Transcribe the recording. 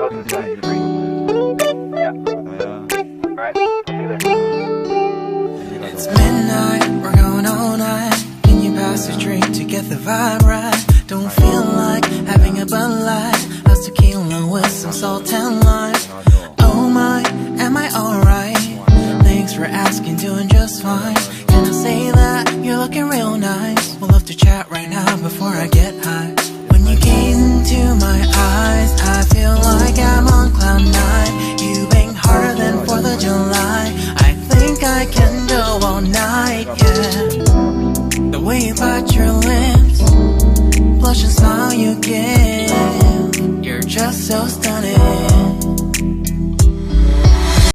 It's midnight, we're going all night. Can you pass a drink to get the vibe right? Don't feel like having a Bud Light. How's tequila with some salt